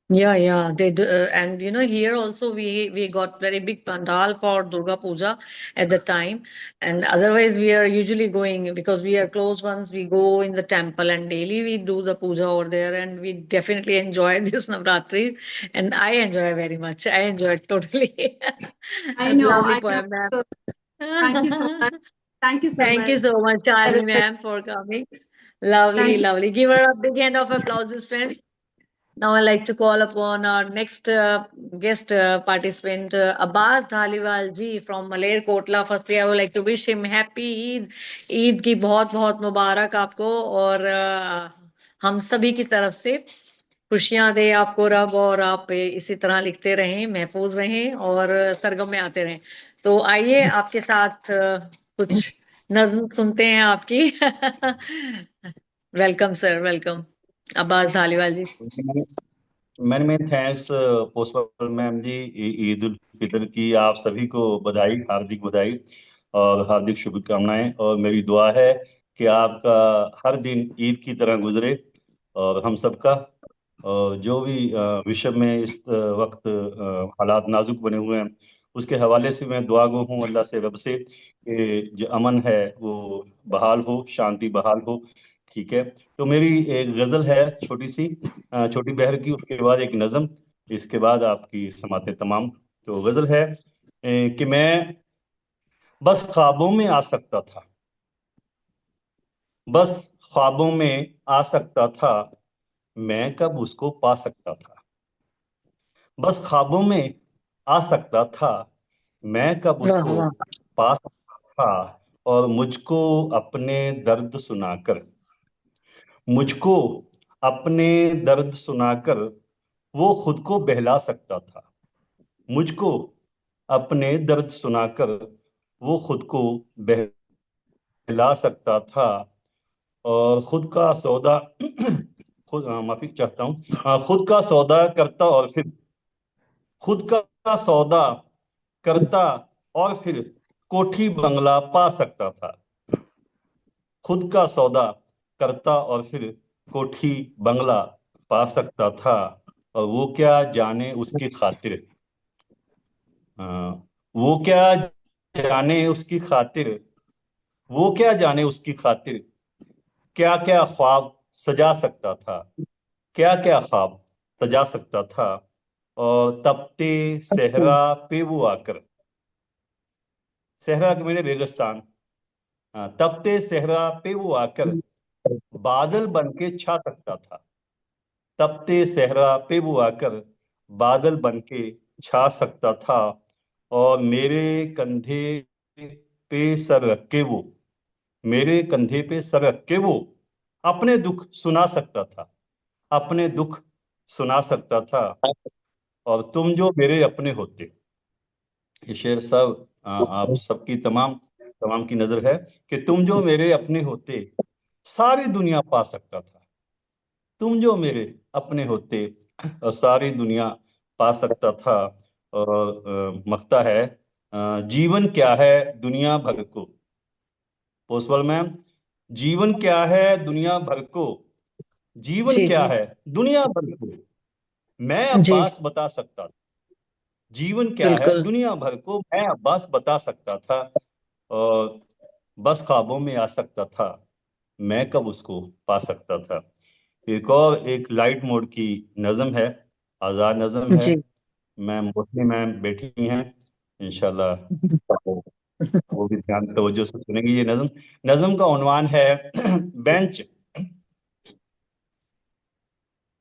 Yeah, they do, and here also we got very big pandal for Durga Puja at the time, and otherwise we are usually going because we are close ones. We go in the temple and daily we do the puja over there, and we definitely enjoy this Navratri, and I enjoy very much. I enjoy it totally. I That's know. lovely poem, ma'am. So thank you so much. Thank you so Thank you much. so much, Shalini Saraswati. ma'am, for coming. Lovely, Thank you. lovely. Give her a big hand of applause, friends. Now I'd like to call upon our next guest participant, Abbas Dhaliwal ji from Malerkotla. Firstly, I would like to wish him happy Eid. Eid की बहुत बहुत मुबारक आपको और हम सभी की तरफ से खुशियां दे आपको रब, और आप इसी तरह लिखते रहें, महफूज रहें और सरगम में आते रहें। तो आइए आपके साथ कुछ नज्म सुनते हैं आपकी। Welcome sir, welcome. Abbas Dhaliwal ji. मैंने thanks postal ma'am ji. Eid ul Fitr की आप सभी को बधाई, हार्दिक बधाई और हार्दिक शुभकामनाएं। और मेरी दुआ है कि आपका हर दिन ईद की तरह गुजरे और हम सबका। और जो भी विश्व में इस वक्त हालात नाजुक बने हुए हैं, उसके हवाले से मैं दुआ गो हूँ अल्लाह से, रब से, कि जो अमन है वो बहाल हो, शांति बहाल हो। ठीक है, तो मेरी एक गजल है छोटी सी, छोटी बहर की, उसके बाद एक नज्म, इसके बाद आपकी समाते तमाम। तो गजल है कि मैं बस ख्वाबों में आ सकता था, बस ख्वाबों में आ सकता था, मैं कब उसको पा सकता था। बस ख्वाबों में आ सकता था, मैं कब वाह उसको वाह। पा सकता था। और मुझको अपने दर्द सुनाकर वो खुद को बहला सकता था। मुझको अपने दर्द सुनाकर वो खुद को बहला सकता था। और खुद का सौदा माफी चाहता हूँ, खुद का सौदा करता और फिर खुद का सौदा करता और फिर कोठी बंगला पा सकता था। खुद का सौदा करता और फिर कोठी बंगला पा सकता था। और वो क्या जाने उसकी खातिर, वो क्या जाने उसकी खातिर, वो क्या जाने उसकी खातिर, क्या क्या ख्वाब सजा सकता था, क्या क्या ख्वाब सजा सकता था। और तपते सहरा पे वो आकर, सहरा के मेरे रेगिस्तान, तपते सहरा पे वो आकर बादल बन के छा सकता था। तपते सहरा पे वो आकर बादल बन के छा सकता था। और मेरे कंधे पे सर रख के वो, मेरे कंधे पे सर रख के वो अपने दुख सुना सकता था, अपने दुख सुना सकता था। और तुम जो मेरे अपने होते, ये शेर सब आप सबकी तमाम तमाम की नजर है, कि तुम जो मेरे अपने होते सारी दुनिया पा सकता था। तुम जो मेरे अपने होते और सारी दुनिया पा सकता था। और मकता है, जीवन क्या है दुनिया भर को, पोस्टल मैम, जीवन क्या है दुनिया भर को, जीवन जी क्या जी है दुनिया भर को, मैं जी। अब्बास बता सकता था। जीवन क्या है बिल्कुल। दुनिया भर को, मैं अब्बास बता सकता था। और बस ख्वाबों में आ सकता था, मैं कब उसको पा सकता था। एक और एक लाइट मोड की नज़म है, आज़ाद नज़म है। जी। मैम मोस्टली मैम बैठी हैं, इंशाल्लाह वो भी ध्यान तवज्जो से सुनेंगे ये नज़म। नज़म का उन्वान है बेंच।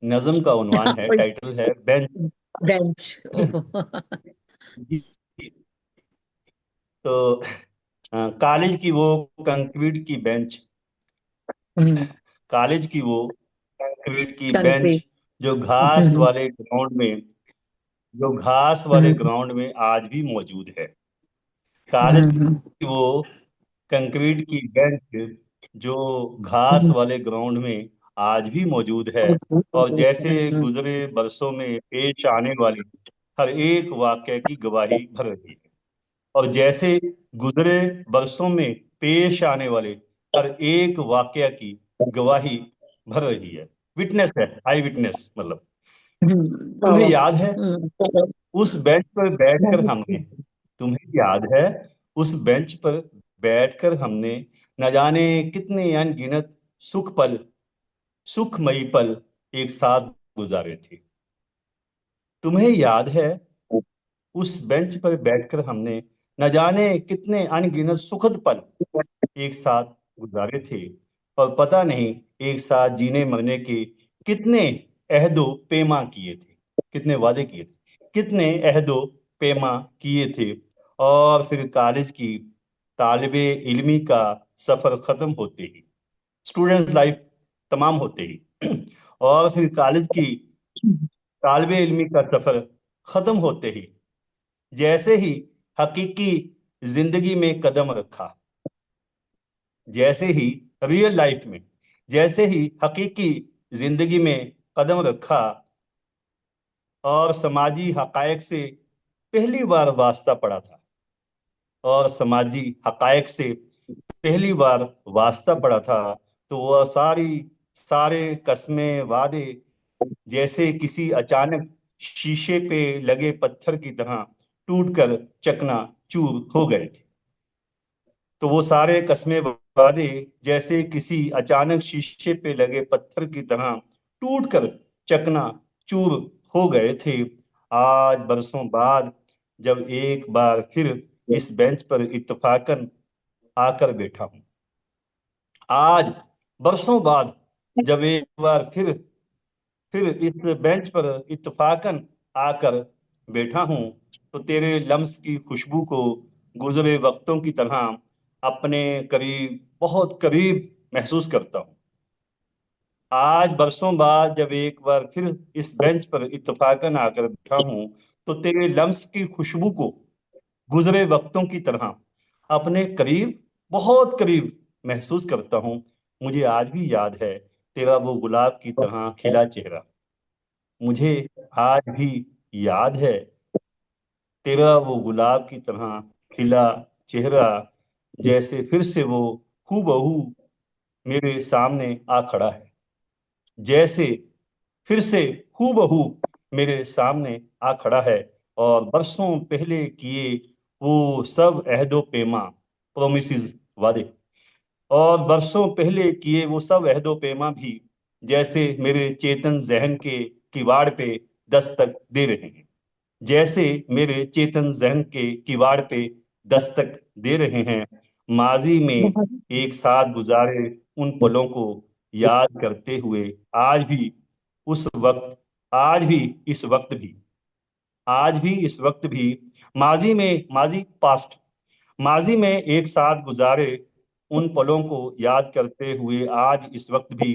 नज़म का उन्वान है, टाइटल है बेंच। बेंच। ओहो। तो कॉलेज की वो कंक्रीट की बेंच, कॉलेज की वो कंक्रीट की बेंच, कंट्री। जो घास वाले ग्राउंड में, जो घास वाले ग्राउंड में आज भी मौजूद है। कॉलेज की वो कंक्रीट की बेंच, जो घास वाले ग्राउंड में आज भी मौजूद है। और जैसे गुजरे बरसों में पेश आने वाली हर एक वाक़ये की गवाही भर रही है। और जैसे गुजरे बरसों में पेश आने वाले हर एक वाकया की गवाही भर रही है। विटनेस है, आई विटनेस मतलब। तुम्हें याद है उस बेंच पर बैठकर हमने, तुम्हें याद है उस बेंच पर बैठकर हमने न जाने कितने अनगिनत सुख पल, सुखमयी पल एक साथ गुजारे थे। तुम्हें याद है उस बेंच पर बैठकर हमने न जाने कितने अनगिनत सुखद पल एक साथ गुजारे थे। और पता नहीं एक साथ जीने मरने के कितने अहदो पेमा किए थे, कितने वादे किए थे, कितने अहदो पेमा किए थे। और फिर कॉलेज की तालिबे इल्मी का सफर खत्म होते ही, स्टूडेंट लाइफ तमाम होते ही, और फिर कॉलेज की तालिबे इल्मी का सफर खत्म होते ही, जैसे ही हकीकी जिंदगी में कदम रखा, जैसे ही रियल लाइफ में, जैसे ही हकीकी जिंदगी में कदम रखा और समाजी हकायक से पहली बार वास्ता पड़ा था, और समाजी हकायक से पहली बार वास्ता पड़ा था, तो वह सारे कस्में वादे जैसे किसी अचानक शीशे पे लगे पत्थर की तरह टूटकर चकना चूर हो गए थे। तो वो सारे कस्में वादे जैसे किसी अचानक शीशे पे लगे पत्थर की तरह टूटकर चकना चूर हो गए थे। आज बरसों बाद जब एक बार फिर इस बेंच पर इत्तेफाकन आकर बैठा हूं, आज बरसों बाद जब एक बार फिर इस बेंच पर इत्तेफाकन आकर बैठा हूं, तो तेरे लम्स की खुशबू को गुजरे वक्तों की तरह अपने करीब, बहुत करीब महसूस करता हूं। आज बरसों बाद जब एक बार फिर इस बेंच पर इत्तेफाकन आकर बैठा हूं, तो तेरे लम्स की खुशबू को गुजरे वक्तों की तरह अपने करीब, बहुत करीब महसूस करता हूं। मुझे आज भी याद है तेरा वो गुलाब की तरह खिला चेहरा। मुझे आज भी याद है तेरा वो गुलाब की तरह खिला चेहरा, जैसे फिर से वो हूबहू मेरे सामने आ खड़ा है, जैसे फिर से हूबहू मेरे सामने आ खड़ा है। और बरसों पहले किए वो सब अहदो पैमा, प्रोमिसेस, वादे, और बरसों पहले किए वो सब अहदो पैमा भी जैसे मेरे चेतन जहन के किवाड़ पे दस्तक दे रहे हैं, जैसे मेरे चेतन जहन के किवाड़ पे दस्तक दे रहे हैं। माजी में एक साथ गुजारे उन पलों को याद करते हुए आज भी उस वक्त, आज भी इस वक्त भी, आज भी इस वक्त भी, माजी में, माजी पास्ट, माजी में एक साथ गुजारे उन पलों को याद करते हुए आज इस वक्त भी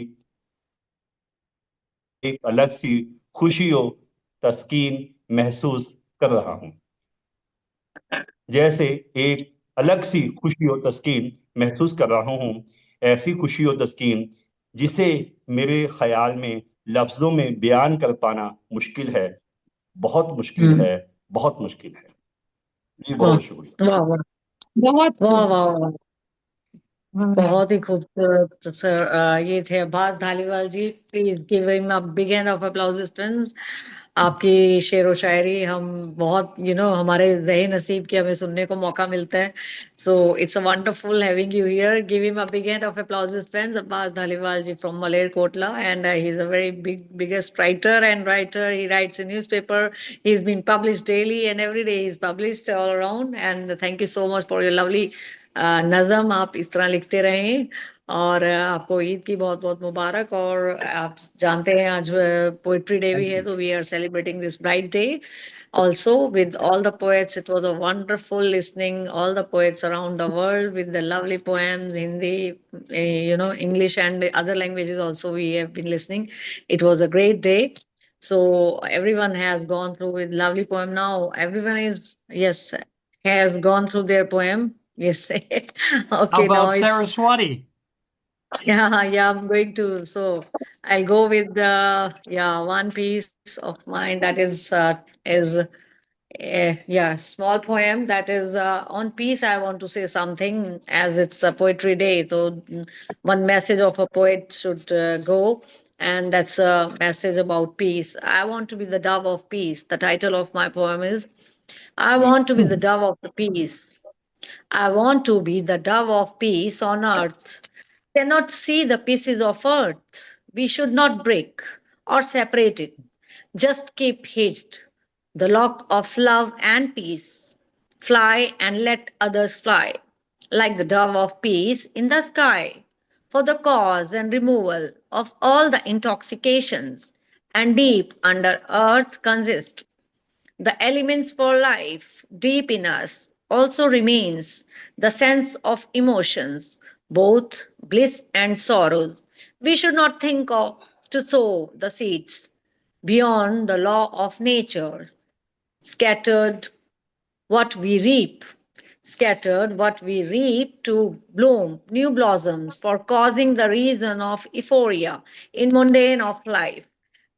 एक अलग सी खुशी और तस्कीन महसूस कर रहा हूं, जैसे एक अलग सी खुशी और तस्कीन महसूस कर रहा हूं। ऐसी खुशी और तस्कीन जिसे मेरे ख्याल में लफ्जों में बयान कर पाना मुश्किल है, बहुत मुश्किल है, बहुत मुश्किल है। जी, बहुत शुक्रिया। वाह वाह बहुत वाह खूब। वाह वाह, बहुत ही खूबसूरत सर। ये थे Abbas Dhaliwal ji. Please give him a big hand of applauses friends. आपकी शेर व शायरी हम बहुत हमारे ज़हे नसीब की हमें सुनने को मौका मिलता है। So it's a wonderful having you here. Give him a big hand of applauses friends. Abbas Dhaliwal ji from Malerkotla, and he is a very biggest writer and writer. He writes in newspaper. He's been published daily and every day he's published all around. And thank you so much for your lovely नज़म। आप इस तरह लिखते रहें, और आपको ईद की बहुत बहुत मुबारक। और आप जानते हैं आज पोइट्री डे भी है, तो we are celebrating this bright day also with all the poets. It was a wonderful listening all the poets around the world with the lovely poems, Hindi, English and other languages also we have been listening. It was a great day. So everyone has gone through with lovely poem. Now everyone is, yes, has gone through their poem. Yes. How Okay, now about it's, Saraswati? yeah, I'm going to. So I'll go with the, yeah, one piece of mine that is yeah, small poem that is on peace. I want to say something as it's a poetry day. So one message of a poet should go, and that's a message about peace. I want to be the dove of peace. The title of my poem is I want to be the dove of the peace. I want to be the dove of peace on earth. Cannot see the pieces of earth. We should not break or separate it. Just keep hitched. The lock of love and peace. Fly and let others fly. Like the dove of peace in the sky. For the cause and removal of all the intoxications and deep under earth consist the elements for life deep in us also remains the sense of emotions, both bliss and sorrows. We should not think of to sow the seeds beyond the law of nature. Scattered what we reap, scattered what we reap to bloom new blossoms for causing the reason of euphoria in mundane of life,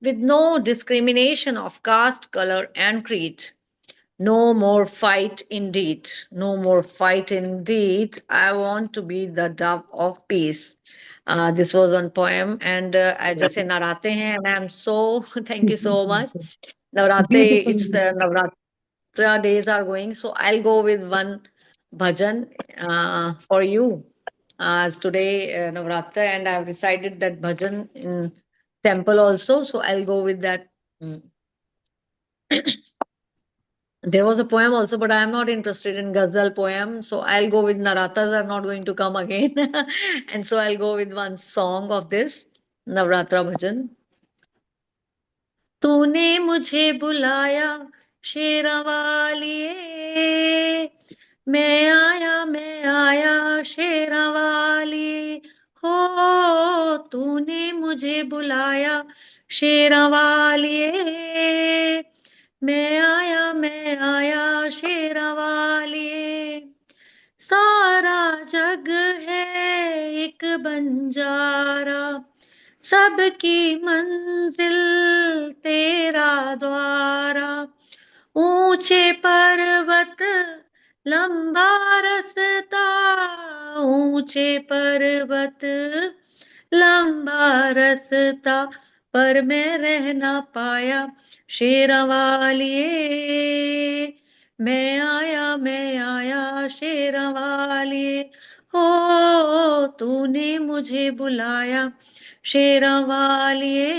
with no discrimination of caste, color, and creed. No more fight indeed. No more fight indeed. I want to be the dove of peace. This was one poem, and I just say Narate hain, and I'm so thank you so much. Navrate, it's Beautiful. the Navratra days are going, so I'll go with one bhajan for you. As today Navratra, and I've recited that bhajan in temple also, so I'll go with that. Mm. There was a poem also, but I am not interested in ghazal poem, so I'll go with Naratas are not going to come again, and so I'll go with one song of this Navratra bhajan. तूने मुझे बुलाया शेरावालिए, मैं आया शेरावाली हो, तूने मुझे बुलाया शेरावालिए, मैं आया शेरावालिए, सारा जग है एक बंजारा, सबकी मंजिल तेरा द्वारा, ऊंचे पर्वत लंबा रास्ता, ऊंचे पर्वत लंबा रास्ता, पर मैं रह ना पाया शेरावालिए, मैं आया शेरावालिए हो, तूने मुझे बुलाया शेरावालिए,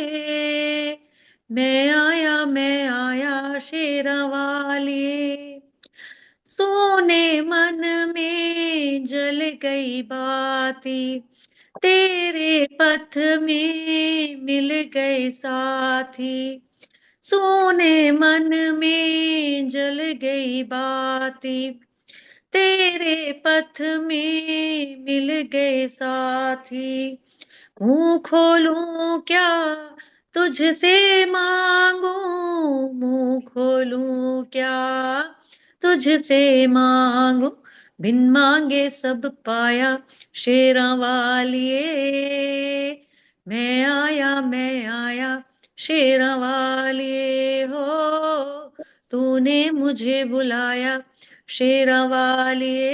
मैं आया शेरावालिए, सोने मन में जल गई बाती, तेरे पथ में मिल गए साथी, सोने मन में जल गई बाती, तेरे पथ में मिल गए साथी, मुंह खोलूं क्या तुझसे मांगू, मुंह खोलूं क्या तुझसे मांगू, बिन मांगे सब पाया शेरावालिए, मैं आया शेरावालिए हो, तूने मुझे बुलाया शेरावालिए,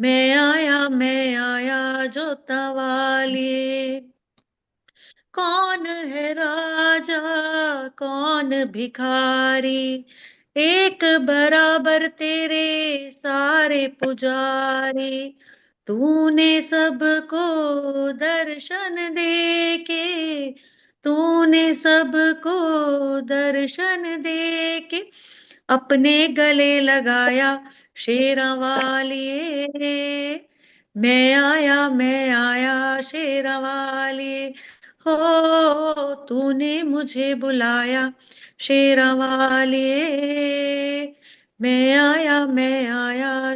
मैं आया जोतावालिए, कौन है राजा कौन भिखारी, एक बराबर तेरे सारे पुजारी, तूने सबको दर्शन दे के, तूने सबको दर्शन दे के अपने गले लगाया शेरावालिए, मैं आया शेरावालिए हो, तूने मुझे बुलाया शेरावालिए, मैं आया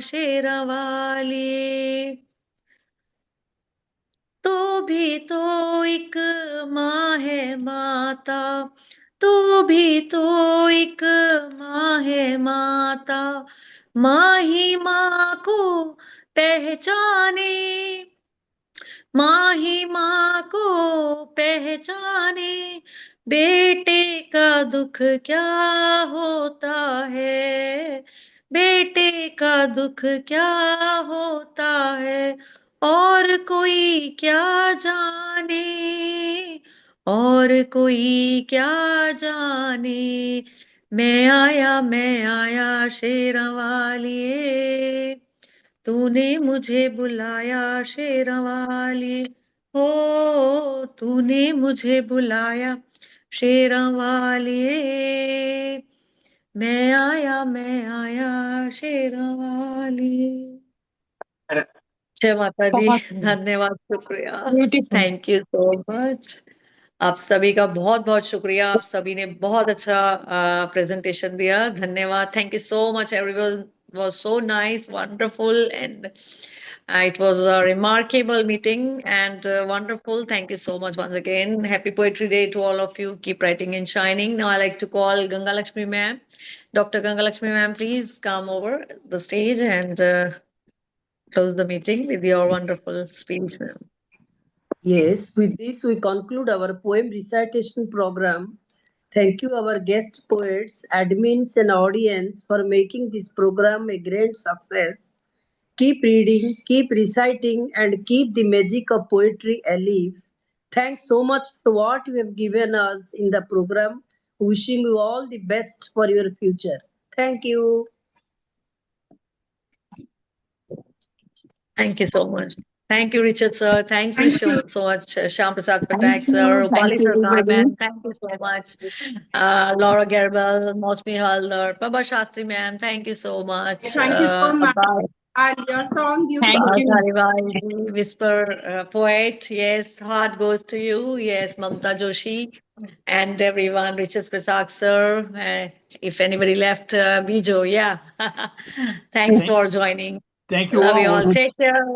शेरावालिए, तो भी तो एक माँ है माता, तो भी तो एक माँ है माता, माँ ही माँ को पहचाने, माँ ही माँ को पहचाने, बेटे का दुख क्या होता है, बेटे का दुख क्या होता है, और कोई क्या जाने, और कोई क्या जाने, मैं आया शेरावालिए, तूने मुझे बुलाया शेरावाली हो, तूने मुझे बुलाया शेरावालिए, मैं आया शेरावाली। जय माता दी, बहुत धन्यवाद, शुक्रिया, beautiful. Thank you so much. आप सभी का बहुत बहुत शुक्रिया, आप सभी ने बहुत अच्छा प्रेजेंटेशन दिया, धन्यवाद, thank you so much, everyone was so nice, wonderful, and It was a remarkable meeting and wonderful. Thank you so much once again. Happy Poetry Day to all of you. Keep writing and shining. Now I like to call Gangalaxmi ma'am. Dr. Gangalaxmi ma'am, please come over the stage and close the meeting with your wonderful speech, ma'am. Yes, with this we conclude our poem recitation program. Thank you, our guest poets, admins, and audience for making this program a great success. Keep reading, keep reciting, and keep the magic of poetry alive. Thanks so much for what you have given us in the program. Wishing you all the best for your future. Thank you. Thank you so much. Thank you, Richard sir. Thank you so much, Shyamaprasad Thank Patnaik you. sir, Thank Rupali you, Sarkar everybody. ma'am. Thank you so much. Laura Gereval, Mausumi Halder, Baba Shastri ma'am. Thank you so much. Thank you so much. About And your song, Thank beautiful. you. Dhaliwal, Whisper Poet. Yes, heart goes to you. Yes, Mamta Joshi and everyone. Richard Spisak sir. If anybody left, Bijo, yeah. Thanks for joining. Thank you Love you all. all. Take care.